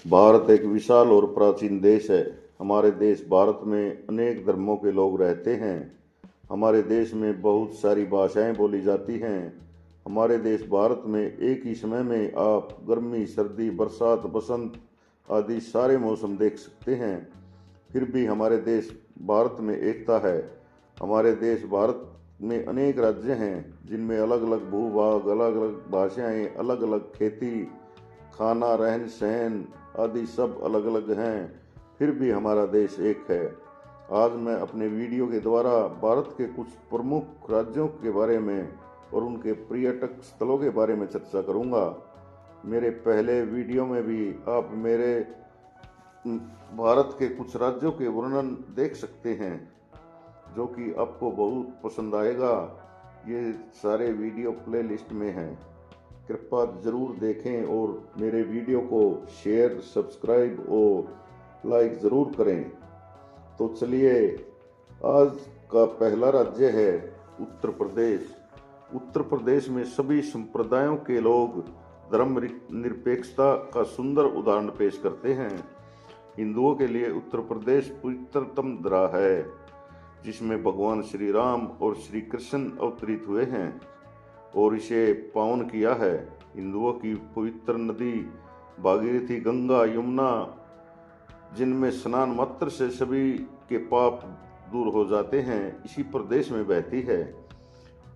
भारत एक विशाल और प्राचीन देश है। हमारे देश भारत में अनेक धर्मों के लोग रहते हैं। हमारे देश में बहुत सारी भाषाएं बोली जाती हैं। हमारे देश भारत में एक ही समय में आप गर्मी, सर्दी, बरसात, बसंत आदि सारे मौसम देख सकते हैं। फिर भी हमारे देश भारत में एकता है। हमारे देश भारत में अनेक राज्य हैं जिनमें अलग अलग भूभाग, अलग अलग भाषाएं, अलग अलग खेती, खाना, रहन सहन आदि सब अलग अलग हैं। फिर भी हमारा देश एक है। आज मैं अपने वीडियो के द्वारा भारत के कुछ प्रमुख राज्यों के बारे में और उनके पर्यटक स्थलों के बारे में चर्चा करूंगा। मेरे पहले वीडियो में भी आप मेरे भारत के कुछ राज्यों के वर्णन देख सकते हैं जो कि आपको बहुत पसंद आएगा। ये सारे वीडियो प्लेलिस्ट में हैं। कृपया ज़रूर देखें और मेरे वीडियो को शेयर, सब्सक्राइब और लाइक ज़रूर करें। तो चलिए, आज का पहला राज्य है उत्तर प्रदेश। उत्तर प्रदेश में सभी संप्रदायों के लोग धर्म निरपेक्षता का सुंदर उदाहरण पेश करते हैं। हिंदुओं के लिए उत्तर प्रदेश पवित्रतम धरा है जिसमें भगवान श्री राम और श्री कृष्ण अवतरित हुए हैं और इसे पावन किया है। हिंदुओं की पवित्र नदी भागीरथी, गंगा, यमुना, जिनमें स्नान मात्र से सभी के पाप दूर हो जाते हैं, इसी प्रदेश में बहती है।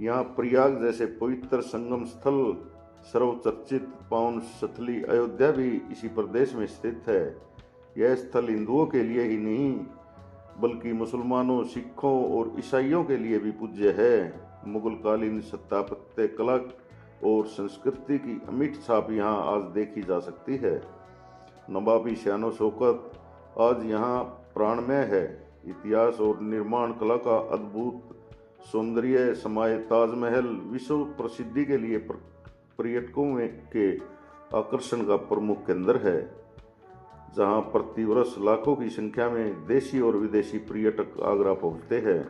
यहाँ प्रयाग जैसे पवित्र संगम स्थल, सर्वचर्चित पावन स्थली अयोध्या भी इसी प्रदेश में स्थित है। यह स्थल हिंदुओं के लिए ही नहीं बल्कि मुसलमानों, सिखों और ईसाइयों के लिए भी पूज्य है। मुगलकालीन स्थापत्य कला और संस्कृति की अमिट छाप यहाँ आज देखी जा सकती है। नवाबी शानो शौकत आज यहाँ प्राणमय है। इतिहास और निर्माण कला का अद्भुत सौंदर्य समाये ताजमहल विश्व प्रसिद्धि के लिए पर्यटकों के आकर्षण का प्रमुख केंद्र है, जहां प्रतिवर्ष लाखों की संख्या में देशी और विदेशी पर्यटक आगरा पहुंचते हैं।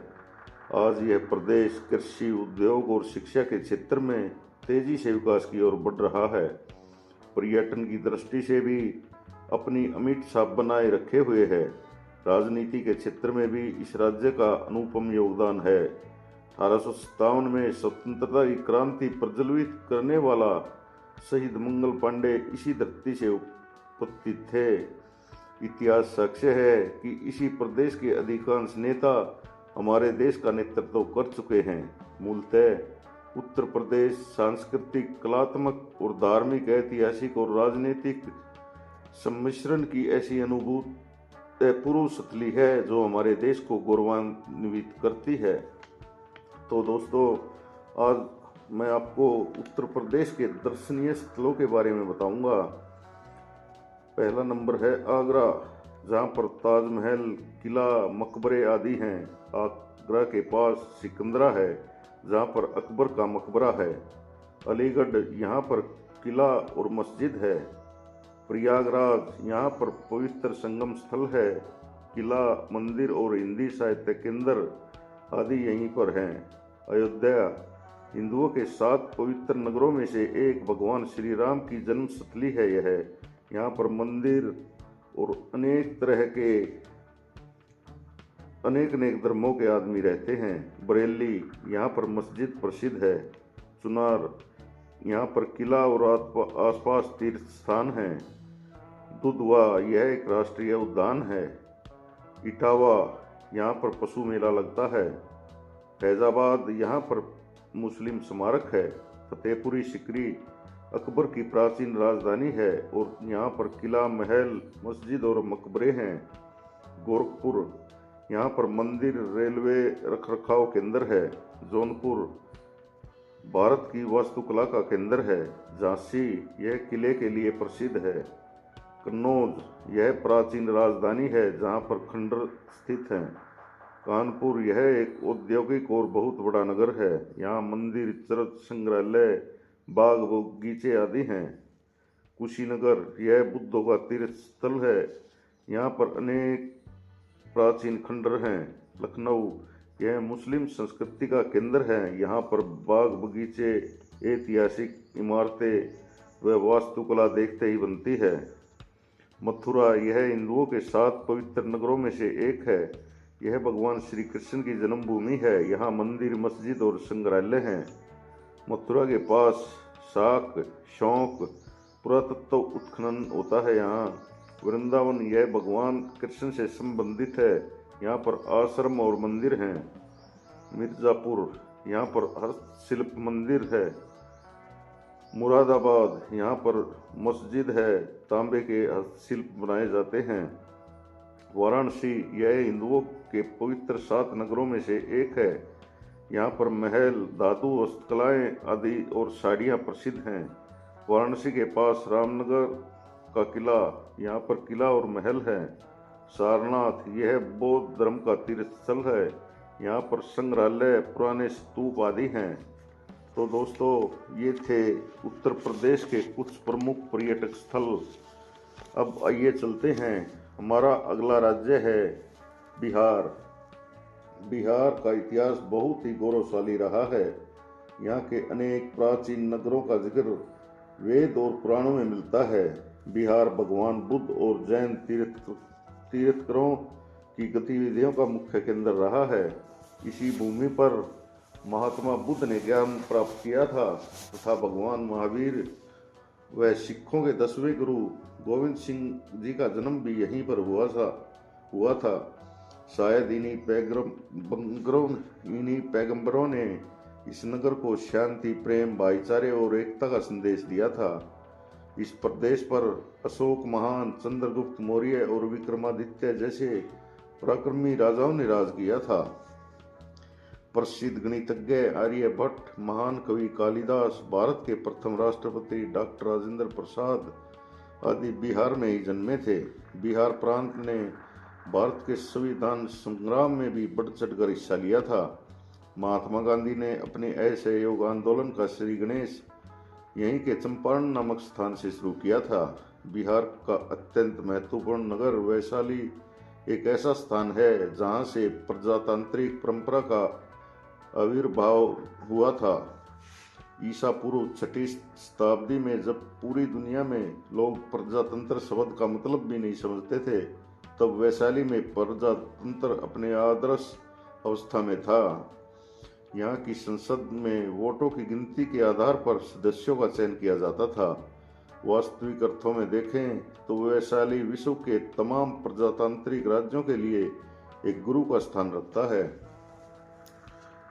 आज यह प्रदेश कृषि, उद्योग और शिक्षा के क्षेत्र में तेजी से विकास की ओर बढ़ रहा है। पर्यटन की दृष्टि से भी अपनी अमिट छाप बनाए रखे हुए है। राजनीति के क्षेत्र में भी इस राज्य का अनुपम योगदान है। 1857 में स्वतंत्रता की क्रांति प्रज्वलित करने वाला शहीद मंगल पांडे इसी धरती से उत्पत्ति थे। इतिहास साक्ष्य है कि इसी प्रदेश के अधिकांश नेता हमारे देश का नेतृत्व कर चुके हैं। मूलतः उत्तर प्रदेश सांस्कृतिक, कलात्मक और धार्मिक, ऐतिहासिक और राजनीतिक सम्मिश्रण की ऐसी अपूर्व स्थली है जो हमारे देश को गौरवान्वित करती है। तो दोस्तों, आज मैं आपको उत्तर प्रदेश के दर्शनीय स्थलों के बारे में बताऊंगा। पहला नंबर है आगरा, जहाँ पर ताजमहल, किला, मकबरे आदि हैं। आगरा के पास सिकंदरा है जहाँ पर अकबर का मकबरा है। अलीगढ़, यहाँ पर किला और मस्जिद है। प्रयागराज, यहाँ पर पवित्र संगम स्थल है। किला, मंदिर और हिंदी साहित्य केंद्र आदि यहीं पर हैं। अयोध्या, हिंदुओं के 7 पवित्र नगरों में से एक भगवान श्री राम की जन्म स्थली है। यहाँ पर मंदिर और अनेक धर्मों के आदमी रहते हैं। बरेली, यहाँ पर मस्जिद प्रसिद्ध है। चुनार, यहाँ पर किला और आसपास तीर्थ स्थान हैं। दुधवा, यह एक राष्ट्रीय उद्यान है। इटावा, यहाँ पर पशु मेला लगता है। फैजाबाद, यहाँ पर मुस्लिम स्मारक है। फतेहपुरी सिकरी अकबर की प्राचीन राजधानी है और यहाँ पर किला, महल, मस्जिद और मकबरे हैं। गोरखपुर, यहाँ पर मंदिर, रेलवे रखरखाव केंद्र है। जौनपुर, भारत की वास्तुकला का केंद्र है। झांसी, यह किले के लिए प्रसिद्ध है। कन्नौज, यह प्राचीन राजधानी है जहाँ पर खंडर स्थित हैं। कानपुर, यह एक औद्योगिक और बहुत बड़ा नगर है। यहाँ मंदिर, चर्च, संग्रहालय, बाग बगीचे आदि हैं। कुशीनगर, यह बुद्धों का तीर्थ स्थल है। यहाँ पर अनेक प्राचीन खंडर हैं। लखनऊ, यह मुस्लिम संस्कृति का केंद्र है। यहाँ पर बाग बगीचे, ऐतिहासिक इमारतें व वास्तुकला देखते ही बनती है। मथुरा यह हिंदुओं के 7 पवित्र नगरों में से एक है। यह भगवान श्री कृष्ण की जन्मभूमि है। यहाँ मंदिर, मस्जिद और संग्रहालय हैं। मथुरा के पास शाक, शौक, पुरातत्व उत्खनन होता है। यहाँ वृंदावन यह भगवान कृष्ण से संबंधित है। यहाँ पर आश्रम और मंदिर हैं। मिर्जापुर यहाँ पर हस्तशिल्प मंदिर है। मुरादाबाद यहाँ पर मस्जिद है, तांबे के हस्तशिल्प बनाए जाते हैं। वाराणसी यह हिंदुओं के पवित्र 7 नगरों में से एक है। यहाँ पर महल, धातु, हस्तकलाएं आदि और साड़ियाँ प्रसिद्ध हैं। वाराणसी के पास रामनगर का किला, यहाँ पर किला और महल है। सारनाथ यह बौद्ध धर्म का तीर्थ स्थल है। यहाँ पर संग्रहालय, पुराने स्तूप आदि हैं। तो दोस्तों, ये थे उत्तर प्रदेश के कुछ प्रमुख पर्यटक स्थल। अब आइए चलते हैं। हमारा अगला राज्य है बिहार। बिहार का इतिहास बहुत ही गौरवशाली रहा है। यहाँ के अनेक प्राचीन नगरों का जिक्र वेद और पुराणों में मिलता है। बिहार भगवान बुद्ध और जैन तीर्थंकरों की गतिविधियों का मुख्य केंद्र रहा है। इसी भूमि पर महात्मा बुद्ध ने ज्ञान प्राप्त किया था तथा भगवान महावीर व सिखों के 10वें गुरु गोविंद सिंह जी का जन्म भी यहीं पर हुआ था। शायद इन्हीं पैगंबरों ने इस नगर को शांति, प्रेम, भाईचारे और एकता का संदेश दिया था। इस प्रदेश पर अशोक महान, चंद्रगुप्त मौर्य और विक्रमादित्य जैसे पराक्रमी राजाओं ने राज किया था। प्रसिद्ध गणितज्ञ आर्यभट्ट, महान कवि कालिदास, भारत के प्रथम राष्ट्रपति डॉक्टर राजेंद्र प्रसाद आदि बिहार में ही जन्मे थे। बिहार प्रांत ने भारत के संविधान संग्राम में भी बढ़ चढ़कर हिस्सा लिया था। महात्मा गांधी ने अपने असहयोग आंदोलन का श्री गणेश यहीं के चंपारण नामक स्थान से शुरू किया था। बिहार का अत्यंत महत्वपूर्ण नगर वैशाली एक ऐसा स्थान है जहां से प्रजातांत्रिक परंपरा का आविर्भाव हुआ था। ईसा पूर्व 6वीं शताब्दी में जब पूरी दुनिया में लोग प्रजातंत्र शब्द का मतलब भी नहीं समझते थे, तब वैशाली में प्रजातंत्र अपने आदर्श अवस्था में था। यहाँ की संसद में वोटों की गिनती के आधार पर सदस्यों का चयन किया जाता था। वास्तविक अर्थों में देखें तो वैशाली विश्व के तमाम प्रजातांत्रिक राज्यों के लिए एक गुरु का स्थान रखता है।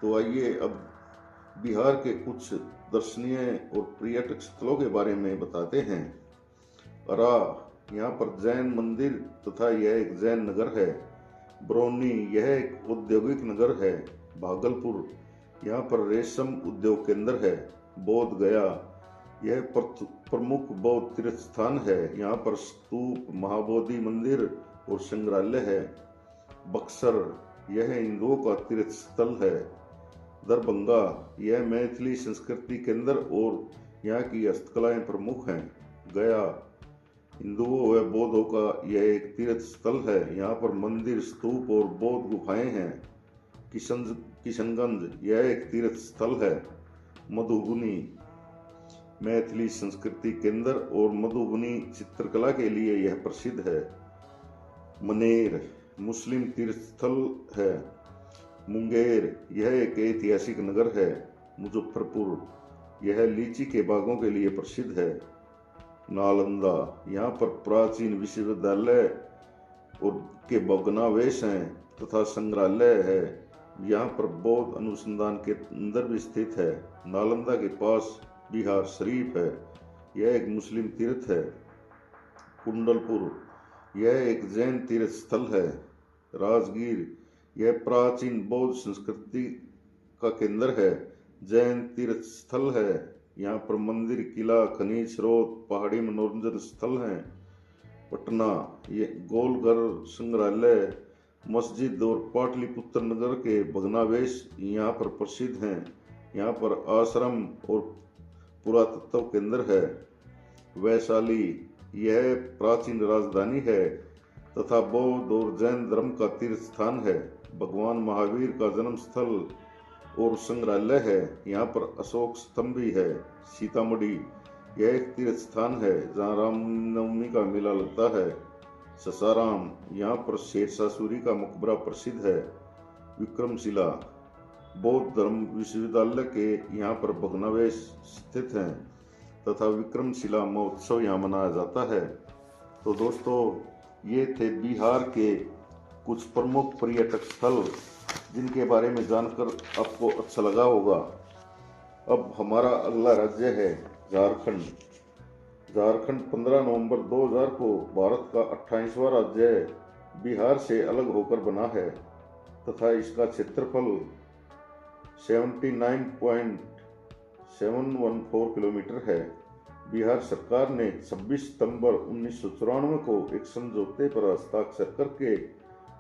तो आइए अब बिहार के कुछ दर्शनीय और पर्यटक स्थलों के बारे में बताते हैं। अरा, यहाँ पर जैन मंदिर तथा यह एक जैन नगर है। बरौनी यह एक औद्योगिक नगर है। भागलपुर यहाँ पर रेशम उद्योग केंद्र है। बोध गया यह प्रमुख बौद्ध तीर्थ स्थान है। यहाँ पर स्तूप, महाबोधि मंदिर और संग्रहालय है। बक्सर यह हिंदुओं का तीर्थ स्थल है। दरभंगा यह मैथिली संस्कृति केंद्र और यहाँ की हस्तकलाएं प्रमुख हैं। गया हिंदुओं व बौद्धों का यह एक तीर्थ स्थल है। यहाँ पर मंदिर, स्तूप और बौद्ध गुफाएं हैं। किशनगंज यह एक तीर्थ स्थल है। मधुबनी मैथिली संस्कृति केंद्र और मधुबनी चित्रकला के लिए यह प्रसिद्ध है। मनेर मुस्लिम तीर्थ स्थल है। मुंगेर यह एक ऐतिहासिक नगर है। मुजफ्फरपुर यह लीची के बागों के लिए प्रसिद्ध है। नालंदा यहाँ पर प्राचीन विश्वविद्यालय और के भग्नावशेष हैं तथा संग्रहालय है। यहाँ पर बौद्ध अनुसंधान केंद्र भी स्थित है। नालंदा के पास बिहार शरीफ है। यह एक मुस्लिम तीर्थ है। कुंडलपुर यह एक जैन तीर्थ स्थल है। राजगीर यह प्राचीन बौद्ध संस्कृति का केंद्र है। जैन तीर्थ स्थल है। यहाँ पर मंदिर, किला, खनिज स्रोत, पहाड़ी मनोरंजन स्थल हैं। पटना ये गोलघर, संग्रहालय, मस्जिद और पाटलिपुत्र नगर के भग्नावशेष यहाँ पर प्रसिद्ध हैं। यहाँ पर आश्रम और पुरातत्व केंद्र है। वैशाली यह प्राचीन राजधानी है तथा बौद्ध और जैन धर्म का तीर्थ स्थान है। भगवान महावीर का जन्म स्थल और संग्रहालय है। यहाँ पर अशोक स्तंभ भी है। सीतामढ़ी यह एक तीर्थ स्थान है जहाँ रामनवमी का मेला लगता है। ससाराम, यहाँ पर शेरशाह सूरी का मकबरा प्रसिद्ध है। विक्रमशिला, बौद्ध धर्म विश्वविद्यालय के यहाँ पर भग्नावशेष स्थित हैं तथा विक्रमशिला महोत्सव यहाँ मनाया जाता है। तो दोस्तों, ये थे बिहार के कुछ प्रमुख पर्यटक स्थल जिनके बारे में जानकर आपको अच्छा लगा होगा। अब हमारा अगला राज्य है झारखंड। झारखंड 15 नवंबर 2000 को भारत का 28वां राज्य बिहार से अलग होकर बना है तथा इसका क्षेत्रफल 79.714 किलोमीटर है। बिहार सरकार ने 26 सितंबर 1994 को एक समझौते पर हस्ताक्षर करके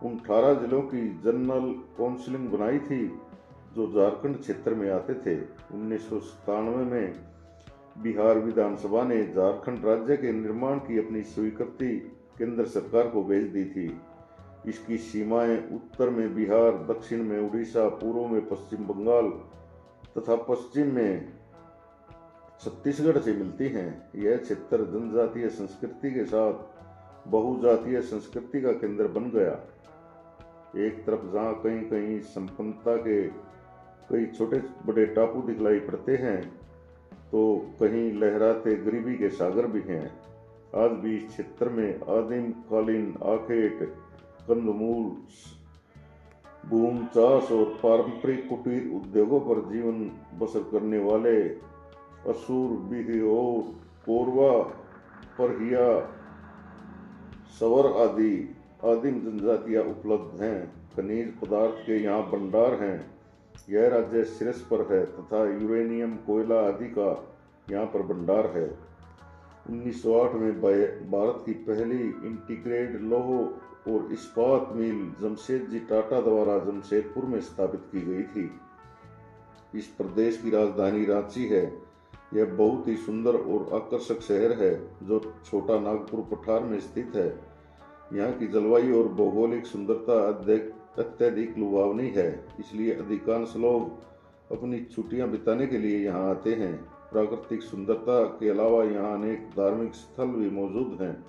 उन 18 जिलों की जनरल काउंसिलिंग बनाई थी जो झारखंड क्षेत्र में आते थे। 1997 में बिहार विधानसभा ने झारखंड राज्य के निर्माण की अपनी स्वीकृति केंद्र सरकार को भेज दी थी। इसकी सीमाएं उत्तर में बिहार, दक्षिण में उड़ीसा, पूर्व में पश्चिम बंगाल तथा पश्चिम में छत्तीसगढ़ से मिलती हैं। यह क्षेत्र जनजातीय संस्कृति के साथ बहुजातीय संस्कृति का केंद्र बन गया। एक तरफ जहाँ कहीं कहीं संपन्नता के कई छोटे बड़े टापू दिखलाई पड़ते हैं तो कहीं लहराते गरीबी के सागर भी हैं। आज भी इस क्षेत्र में आदिम कालीन आखेट, कंदमूल, भूम चाष और पारंपरिक कुटीर उद्योगों पर जीवन बसर करने वाले असुर, बिहियोर, कोरवा, परहिया, सवर आदि आदिम जनजातियां उपलब्ध हैं। खनिज पदार्थ के यहाँ भंडार हैं। यह राज्य शीर्ष पर है तथा यूरेनियम, कोयला आदि का यहाँ पर भंडार है। 1908 में भारत की पहली इंटीग्रेटेड लौह और इस्पात मिल जमशेदजी टाटा द्वारा जमशेदपुर में स्थापित की गई थी। इस प्रदेश की राजधानी रांची है। यह बहुत ही सुंदर और आकर्षक शहर है जो छोटा नागपुर पठार में स्थित है। यहाँ की जलवायु और भौगोलिक सुंदरता अत्यधिक लुभावनी है, इसलिए अधिकांश लोग अपनी छुट्टियां बिताने के लिए यहाँ आते हैं। प्राकृतिक सुंदरता के अलावा यहाँ अनेक धार्मिक स्थल भी मौजूद हैं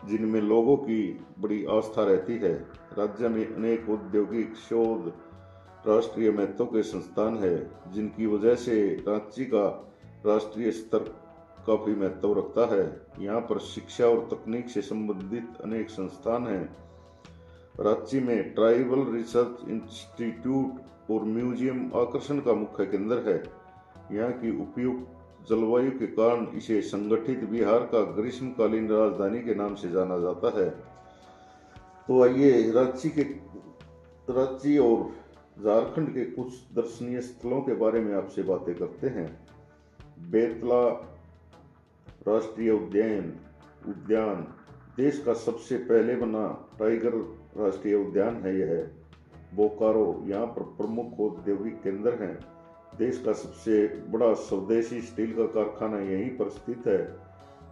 जिनमें लोगों की बड़ी आस्था रहती है। राज्य में अनेक औद्योगिक, शोध, राष्ट्रीय महत्व के संस्थान हैं जिनकी वजह से रांची का राष्ट्रीय स्तर काफी महत्व रखता है। यहाँ पर शिक्षा और तकनीक से संबंधित अनेक संस्थान हैं। रांची में ट्राइबल रिसर्च इंस्टीट्यूट और म्यूजियम आकर्षण का मुख्य केंद्र है। यहाँ की उपयुक्त जलवायु के कारण इसे संगठित बिहार का ग्रीष्मकालीन राजधानी के नाम से जाना जाता है। तो आइए रांची और झारखंड के कुछ दर्शनीय स्थलों के बारे में आपसे बातें करते हैं। बेतला राष्ट्रीय उद्यान देश का सबसे पहले बना टाइगर राष्ट्रीय उद्यान है। यह बोकारो, यहाँ पर प्रमुख औद्योगिक केंद्र हैं। देश का सबसे बड़ा स्वदेशी स्टील का कारखाना यहीं पर स्थित है।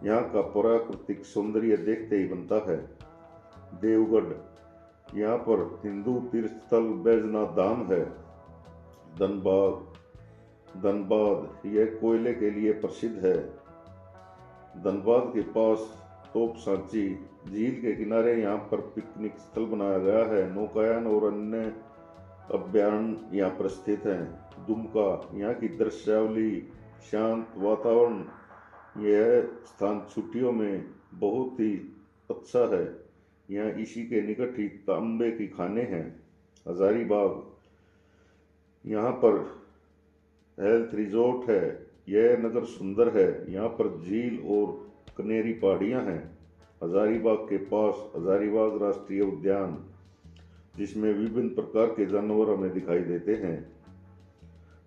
यहाँ का प्राकृतिक सौंदर्य देखते ही बनता है। देवगढ़, यहाँ पर हिंदू तीर्थ स्थल बैजनाथ धाम है। धनबाद यह कोयले के लिए प्रसिद्ध है। धनबाद के पास तोप सांची झील के किनारे यहाँ पर पिकनिक स्थल बनाया गया है। नौकायान और अन्य अभ्यारण्य यहाँ पर स्थित हैं। दुमका, यहाँ की दृश्यावली, शांत वातावरण, यह स्थान छुट्टियों में बहुत ही अच्छा है। यहाँ इसी के निकट ही तांबे की खाने हैं। हजारीबाग, यहाँ पर हेल्थ रिजॉर्ट है। यह नगर सुंदर है। यहाँ पर झील और कनेरी पहाड़ियाँ हैं। हजारीबाग के पास हजारीबाग राष्ट्रीय उद्यान, जिसमें विभिन्न प्रकार के जानवर हमें दिखाई देते हैं।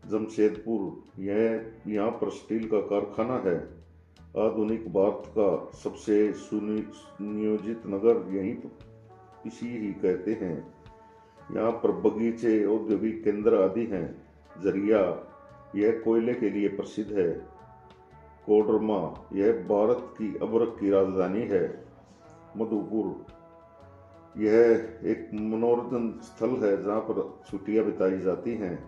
जमशेदपुर, यह यहाँ पर स्टील का कारखाना है। आधुनिक भारत का सबसे सुनियोजित नगर यहीं इसी ही कहते हैं। यहाँ पर बगीचे, औद्योगिक केंद्र आदि हैं। जरिया, यह कोयले के लिए प्रसिद्ध है। कोडरमा, यह भारत की अबरक की राजधानी है। मधुपुर, यह एक मनोरंजन स्थल है जहाँ पर छुट्टियां बिताई जाती हैं।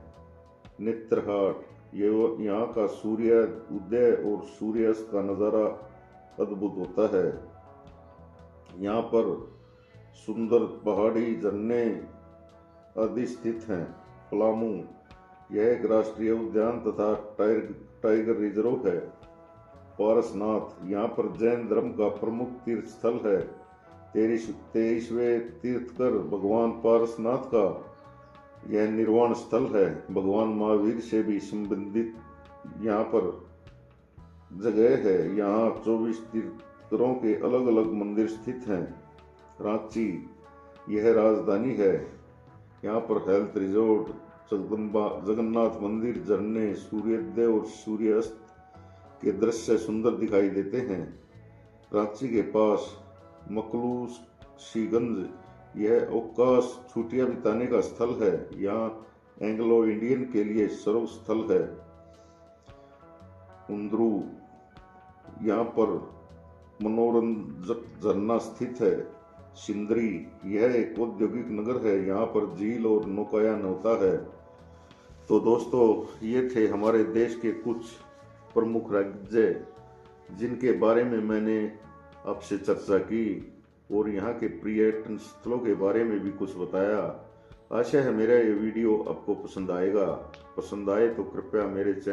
नेत्रहाट, ये यहाँ का सूर्य उदय और सूर्यास्त का नज़ारा अद्भुत होता है। यहाँ पर सुंदर पहाड़ी झरने आदि स्थित हैं। पलामू यह एक राष्ट्रीय उद्यान तथा टाइगर रिजर्व है। पारसनाथ यहाँ पर जैन धर्म का प्रमुख तीर्थ स्थल है। 23वें तीर्थकर भगवान पारसनाथ का यह निर्वाण स्थल है। भगवान महावीर से भी संबंधित यहाँ पर जगह है। यहाँ 24 तीर्थकरों के अलग अलग मंदिर स्थित हैं। रांची यह राजधानी है। यहाँ पर हेल्थ रिजॉर्ट, जगन्नाथ मंदिर, झरने, सूर्योदय और सूर्यास्त के दृश्य सुंदर दिखाई देते हैं। रांची के पास मकलूसीगंज यह अवकाश छुट्टियां बिताने का स्थल है। यहाँ एंग्लो इंडियन के लिए सर्व स्थल है। उंद्रू यहाँ पर मनोरंजक झरना स्थित है। सिंदरी यह एक औद्योगिक नगर है। यहाँ पर झील और नौकायान होता है। तो दोस्तों, ये थे हमारे देश के कुछ प्रमुख राज्य जिनके बारे में मैंने आपसे चर्चा की और यहाँ के पर्यटन स्थलों के बारे में भी कुछ बताया। आशा है मेरा ये वीडियो आपको पसंद आएगा। पसंद आए तो कृपया मेरे चैनल